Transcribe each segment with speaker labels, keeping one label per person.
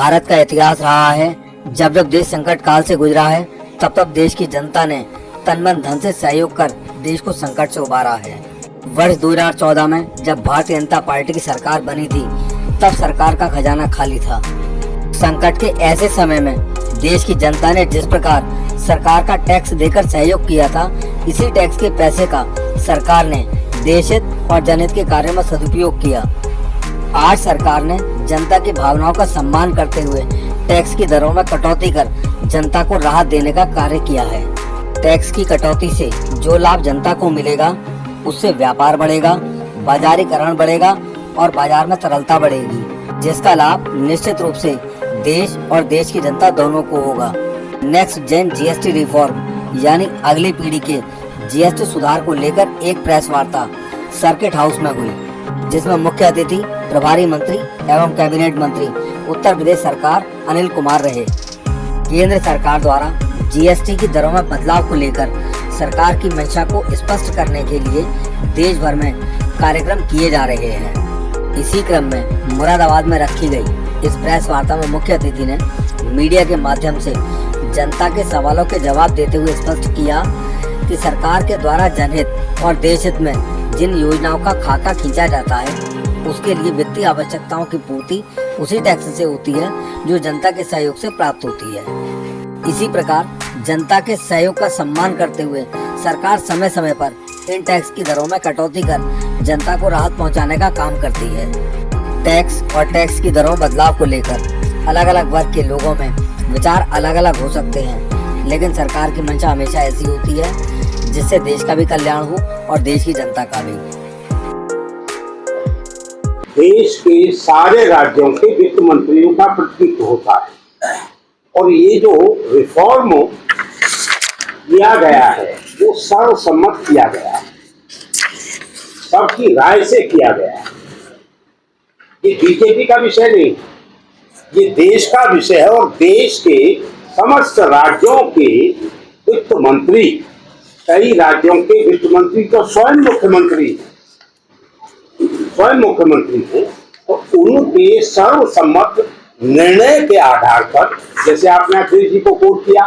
Speaker 1: भारत का इतिहास रहा है। जब जब देश संकट काल से गुजरा है, तब तब देश की जनता ने तन मन धन से सहयोग कर देश को संकट से उबारा है। वर्ष 2014 में जब भारतीय जनता पार्टी की सरकार बनी थी, तब सरकार का खजाना खाली था। संकट के ऐसे समय में देश की जनता ने जिस प्रकार सरकार का टैक्स देकर सहयोग किया था, इसी टैक्स के पैसे का सरकार ने देश हित और जनहित के कार्यों में सदुपयोग किया। आज सरकार ने जनता की भावनाओं का सम्मान करते हुए टैक्स की दरों में कटौती कर जनता को राहत देने का कार्य किया है। टैक्स की कटौती से जो लाभ जनता को मिलेगा, उससे व्यापार बढ़ेगा, बाजारीकरण बढ़ेगा और बाजार में तरलता बढ़ेगी, जिसका लाभ निश्चित रूप से देश और देश की जनता दोनों को होगा। नेक्स्ट जेन जीएसटी रिफॉर्म यानी अगली पीढ़ी के जीएसटी सुधार को लेकर एक प्रेस वार्ता सर्किट हाउस में हुई, जिसमें मुख्य अतिथि प्रभारी मंत्री एवं कैबिनेट मंत्री उत्तर प्रदेश सरकार अनिल कुमार रहे। केंद्र सरकार द्वारा जीएसटी की दरों में बदलाव को लेकर सरकार की मंशा को स्पष्ट करने के लिए देश भर में कार्यक्रम किए जा रहे हैं। इसी क्रम में मुरादाबाद में रखी गई इस प्रेस वार्ता में मुख्य अतिथि ने मीडिया के माध्यम से जनता के सवालों के जवाब देते हुए स्पष्ट किया कि सरकार के द्वारा जनहित और देश हित में जिन योजनाओं का खाका खींचा जाता है, उसके लिए वित्तीय आवश्यकताओं की पूर्ति उसी टैक्स से होती है जो जनता के सहयोग से प्राप्त होती है। इसी प्रकार जनता के सहयोग का सम्मान करते हुए सरकार समय समय पर इन टैक्स की दरों में कटौती कर जनता को राहत पहुंचाने का काम करती है। टैक्स और टैक्स की दरों बदलाव को लेकर अलग अलग वर्ग के लोगों में विचार अलग अलग हो सकते हैं, लेकिन सरकार की मंशा हमेशा ऐसी होती है जिससे देश का भी कल्याण हो और देश की जनता का भी।
Speaker 2: देश के सारे राज्यों के वित्त मंत्रियों का प्रतिनिधित्व होता है और ये जो रिफॉर्म किया गया है वो सर्वसम्मत किया गया है, सबकी राय से किया गया है। ये बीजेपी का विषय नहीं, ये देश का विषय है और देश के समस्त राज्यों के वित्त मंत्री, कई राज्यों के वित्त मंत्री तो स्वयं मुख्यमंत्री हैं, तो उनके सर्वसम्मत निर्णय के आधार पर, जैसे आपने अखिलेश जी को कोट किया,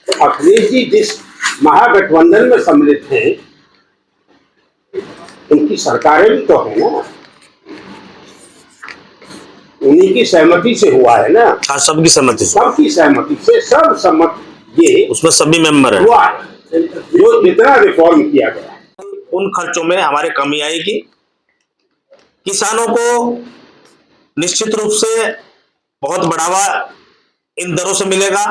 Speaker 2: तो अखिलेश जी जिस महागठबंधन में सम्मिलित हैं, उनकी सरकारें भी तो है ना, उन्हीं की सहमति से हुआ है ना।
Speaker 3: हाँ, सबकी सहमति
Speaker 2: से सर्वसम्मत ये
Speaker 3: उसमें सभी मेंबर है
Speaker 2: हुआ है जो जितना रिफॉर्म किया गया है।
Speaker 3: उन खर्चों में हमारे कमी आएगी। किसानों को निश्चित रूप से बहुत बढ़ावा इन दरों से मिलेगा।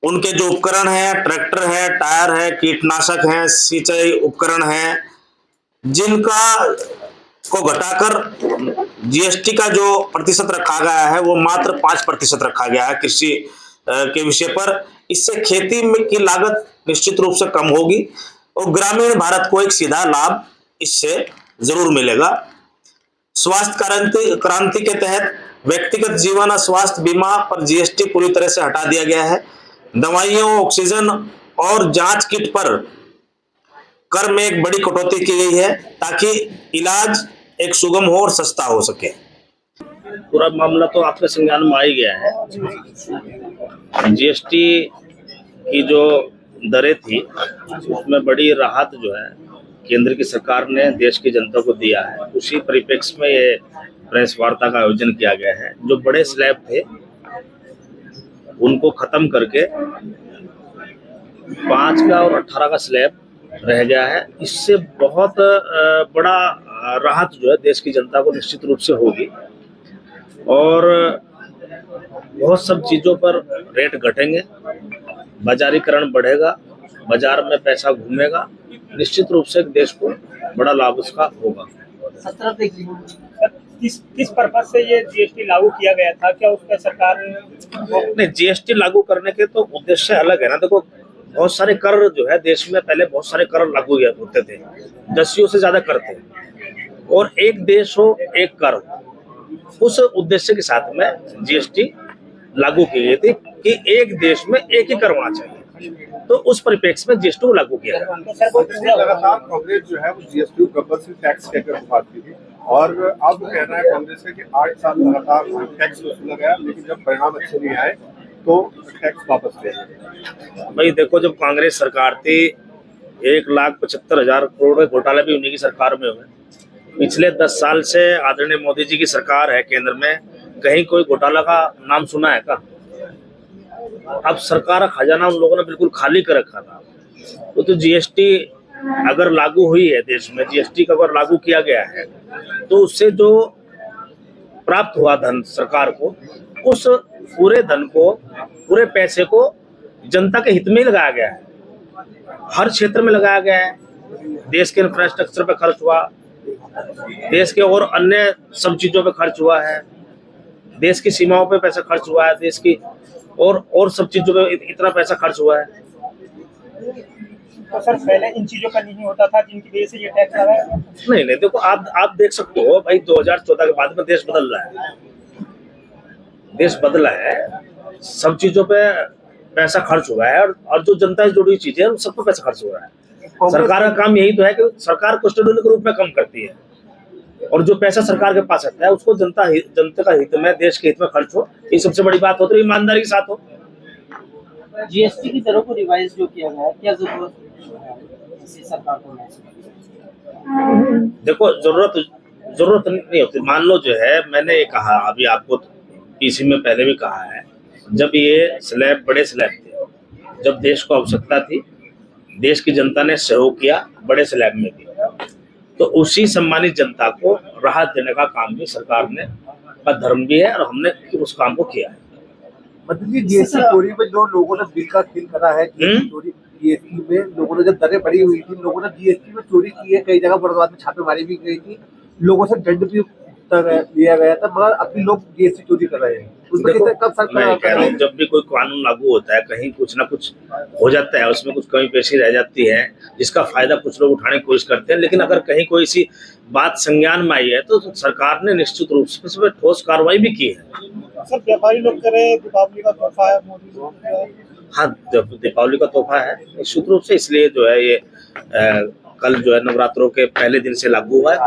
Speaker 3: उनके जो उपकरण है, ट्रैक्टर है, टायर है, कीटनाशक है, सिंचाई उपकरण है, जिनका को घटाकर जीएसटी का जो प्रतिशत रखा गया है वो मात्र 5% रखा गया है कृषि के विषय पर। इससे खेती में की लागत निश्चित रूप से कम होगी और ग्रामीण भारत को एक सीधा लाभ इससे जरूर मिलेगा। स्वास्थ्य क्रांति के तहत व्यक्तिगत जीवन और स्वास्थ्य बीमा पर जीएसटी पूरी तरह से हटा दिया गया है। दवाइयों, ऑक्सीजन और जांच किट पर कर में एक बड़ी कटौती की गई है ताकि इलाज एक सुगम हो और सस्ता हो सके।
Speaker 4: पूरा मामला तो आपके संज्ञान में आ ही गया है। जीएसटी की जो दरें थी उसमें बड़ी राहत जो है केंद्र की सरकार ने देश की जनता को दिया है। उसी परिप्रेक्ष्य में ये प्रेस वार्ता का आयोजन किया गया है। जो बड़े स्लैब थे उनको खत्म करके 5 का और 18 का स्लैब रह गया है। इससे बहुत बड़ा राहत जो है देश की जनता को निश्चित रूप से होगी और बहुत सब चीज़ों पर रेट घटेंगे, बाजारीकरण बढ़ेगा, बाजार में पैसा घूमेगा, निश्चित रूप से देश को बड़ा लाभ उसका होगा।
Speaker 5: किस पर्पज से ये जीएसटी लागू किया गया था? क्या उसका सरकार
Speaker 4: ने जीएसटी लागू करने के तो उद्देश्य अलग है ना। देखो, बहुत सारे कर जो है देश में पहले बहुत सारे कर लागू होते थे, 10 से ज्यादा कर थे, और एक देश हो एक कर हो, उस उद्देश्य के साथ में जीएसटी लागू की गई थी कि एक देश में एक ही कर होना चाहिए। तो उस परिप्रेक्ष्य में जीएसटी को लागू किया गया।
Speaker 6: लगातार कांग्रेस जो है वो जीएसटी को कंपल्सरी टैक्स कहकर बात की थी, और अब कहना है कांग्रेस का कि 8 साल लगातार टैक्स वसूला गया, लेकिन जब परिणाम अच्छे नहीं आए तो टैक्स वापस ले लिया।
Speaker 4: भाई देखो, जब कांग्रेस सरकार थी 1,75,000 करोड़ के घोटाले भी उन्हीं की सरकार में हुए। पिछले 10 साल से आदरणीय मोदी जी की सरकार है केंद्र में, कहीं कोई घोटाला का नाम सुना है का? अब सरकार का खजाना उन लोगों ने बिल्कुल खाली कर रखा था। तो जीएसटी अगर लागू हुई है देश में, जीएसटी का अगर लागू किया गया है, तो उससे जो प्राप्त हुआ धन सरकार को, उस पूरे धन को, पूरे पैसे को जनता के हित में लगाया गया है, हर क्षेत्र में लगाया गया है। देश के इंफ्रास्ट्रक्चर पे खर्च हुआ, देश के और अन्य सब चीजों पे खर्च हुआ है, देश की सीमाओं पे पैसा खर्च हुआ है, देश की और सब चीजों पे इतना पैसा खर्च हुआ है।
Speaker 5: तो सर पहले इन चीजों का नहीं होता था जिनकी वजह से ये टैक्स आ रहा है?
Speaker 4: नहीं, देखो आप देख सकते हो भाई, 2014 के बाद में देश बदल रहा है, देश बदला है, सब चीजों पे पैसा खर्च हुआ है, और जो जनता से जुड़ी चीजें हैं उन सब पे पैसा खर्च हो रहा है। सरकार का काम यही तो है कि सरकार कस्टोडियन के रूप में काम करती है, और जो पैसा सरकार के पास आता है उसको जनता का हित में, देश के हित में खर्च हो, ये सबसे बड़ी बात होती है, ईमानदारी के साथ हो।
Speaker 7: जीएसटी की दरों को रिवाइज जो किया गया है, क्या जरूरत है सरकार को?
Speaker 4: देखो, जरूरत नहीं होती। मान लो जो है, मैंने ये कहा अभी आपको इसी में पहले भी कहा है, जब ये स्लैब, बड़े स्लैब थे, जब देश को आवश्यकता थी, देश की जनता ने सहयोग किया बड़े स्लैब में भी, तो उसी सम्मानित जनता को राहत देने का काम भी सरकार ने का धर्म भी है, और हमने उस काम को किया है।
Speaker 6: मतलब ये जीएसटी चोरी में जो लोगों ने दिल का खेल करा है, जीएसटी में लोगों ने जब दरें बढ़ी हुई थी, लोगों ने जीएसटी में चोरी की है, कई जगह बड़ौदा में छापेमारी भी गई थी, लोगों से दंड भी लिया गया था, मगर अभी लोग जीएसटी चोरी कर रहे हैं। कब सरकार,
Speaker 4: जब भी कोई कानून लागू होता है, कहीं कुछ ना कुछ हो जाता है, उसमें कुछ कमी पेशी रह जाती है, जिसका फायदा कुछ लोग उठाने की कोशिश करते हैं, लेकिन अगर कहीं कोई सी बात संज्ञान में आई है तो सरकार ने निश्चित रूप से इसमें ठोस कार्रवाई भी की है।
Speaker 5: सर व्यापारी लोग कह रहे हैं दीपावली का तोहफा है मोदी।
Speaker 4: हाँ, दीपावली का तोहफा है निश्चित रूप से, इसलिए जो है ये कल जो है नवरात्रों के पहले दिन से लागू हुआ है,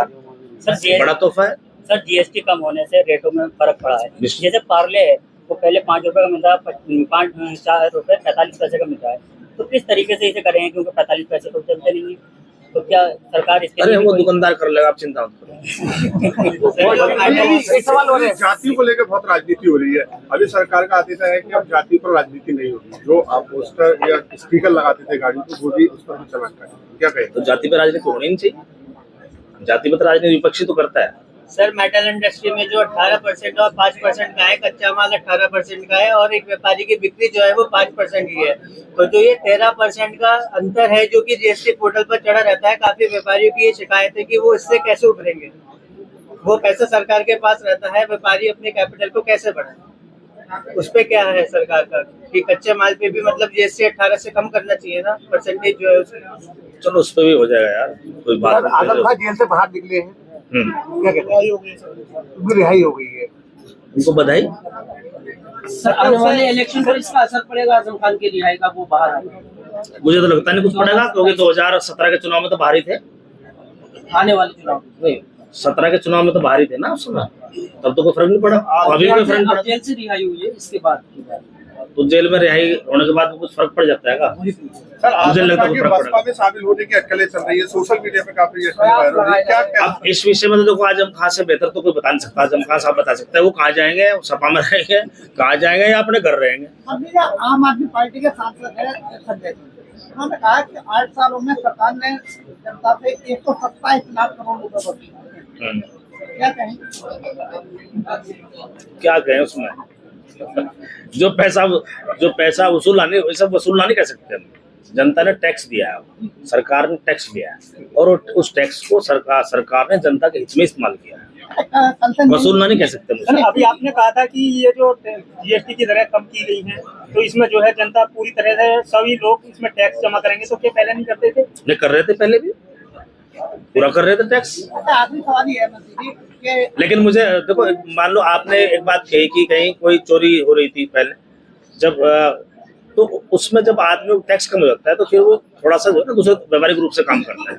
Speaker 4: बड़ा तोहफा है।
Speaker 7: सर जीएसटी कम होने से रेटों में फर्क पड़ा है। जैसे पार्ले है वो पहले 5 रुपए का मिलता है, 4 रुपए 45 पैसे का मिलता है, तो किस तरीके से इसे करेंगे, क्योंकि 45 पैसे तो चलते नहीं है, तो क्या सरकार इसके
Speaker 4: अरे वो दुकानदार कर लेगा, आप चिंता मत करो।
Speaker 6: जातियों को लेकर बहुत राजनीति हो रही है। अभी सरकार का आदेश है कि अब जाति पर राजनीति नहीं होगी, जो आप पोस्टर या स्टिकर लगाते थे गाड़ी को, वो भी उस पर चलान करें, क्या कहें?
Speaker 4: तो जाति पर राजनीति होनी नहीं चाहिए, जाति पर राजनीति विपक्षी तो करता है।
Speaker 7: सर मेटल इंडस्ट्री में जो 18% और 5% का है, कच्चा माल 18% का है, और एक व्यापारी की बिक्री जो है वो 5% की है, तो जो ये 13% का अंतर है जो कि जीएसटी पोर्टल पर चढ़ा रहता है, काफी व्यापारियों की ये शिकायत है कि वो इससे कैसे उभरेंगे। वो पैसा सरकार के पास रहता है, व्यापारी अपने कैपिटल को कैसे बढ़ाए, उस पे क्या है सरकार का कि कच्चे माल पे भी मतलब जीएसटी 18 से कम करना चाहिए ना, परसेंटेज जो है उसकी।
Speaker 4: चलो उस पर भी हो जाएगा यार, कोई बात नहीं।
Speaker 6: आजम खान जेल से बाहर निकले हैं, क्या कहते हैं, उनकी रिहाई हो गई है,
Speaker 4: उनको बधाई।
Speaker 7: सर आने वाले इलेक्शन पर इसका असर पड़ेगा आजम खान की रिहाई का? वो बाहर आए,
Speaker 4: मुझे तो लगता नहीं कुछ पड़ेगा, क्योंकि 2017 के चुनाव में तो बाहर ही थे,
Speaker 7: आने वाले चुनाव
Speaker 4: नहीं 17 के चुनाव में तो बाहर ही थे ना उस समय, तब तो कोई फर्क नहीं पड़ा, अभी कोई फर्क पड़ा।
Speaker 7: जेल से रिहाई हुई है, इसके बाद की बात,
Speaker 4: तो जेल में रिहाई होने के बाद कुछ फर्क पड़ जाता है का?
Speaker 6: सर मुझे लगता है कि बसपा में शामिल होने की अटकलें चल रही है, सोशल मीडिया पे काफी वायरल हो रही है, क्या
Speaker 4: अब इस विषय में तो देखो, आजम खान से बेहतर तो कोई बता नहीं सकता। आजम खान साहब बता सकते हैं वो कहाँ जाएंगे, सपा में रहेंगे, कहाँ जाएंगे, या अपने घर रहेंगे।
Speaker 8: आम आदमी पार्टी के सांसद है संजय सिंह, उन्होंने कहा कि 8 सालों में सरकार ने जनता से 127 लाख करोड़ रुपए वसूले, क्या कहें?
Speaker 4: क्या कहें उसमें, जो पैसा वसूला नहीं कह सकते हम। जनता ने टैक्स दिया है, सरकार ने टैक्स दिया है, और उस टैक्स को सरकार ने जनता के हित में इस्तेमाल किया है, वसूलना नहीं कह सकते मुझे।
Speaker 5: अभी आपने कहा था कि ये जो जीएसटी की दरें कम की गई हैं, तो इसमें जो है जनता पूरी तरह से सभी लोग इसमें टैक्स जमा करेंगे, तो क्या पहले नहीं करते थे?
Speaker 4: नहीं कर रहे थे, पहले भी पूरा कर रहे थे टैक्स।
Speaker 8: आखिरी सवाल ये है
Speaker 4: लेकिन मुझे देखो, मान लो आपने एक बात कही कि कहीं कोई चोरी हो रही थी पहले, जब तो उसमें जब आदमी टैक्स कम हो जाता है तो फिर वो थोड़ा सा जो है ना दूसरे व्यावहारिक रूप से काम करता है।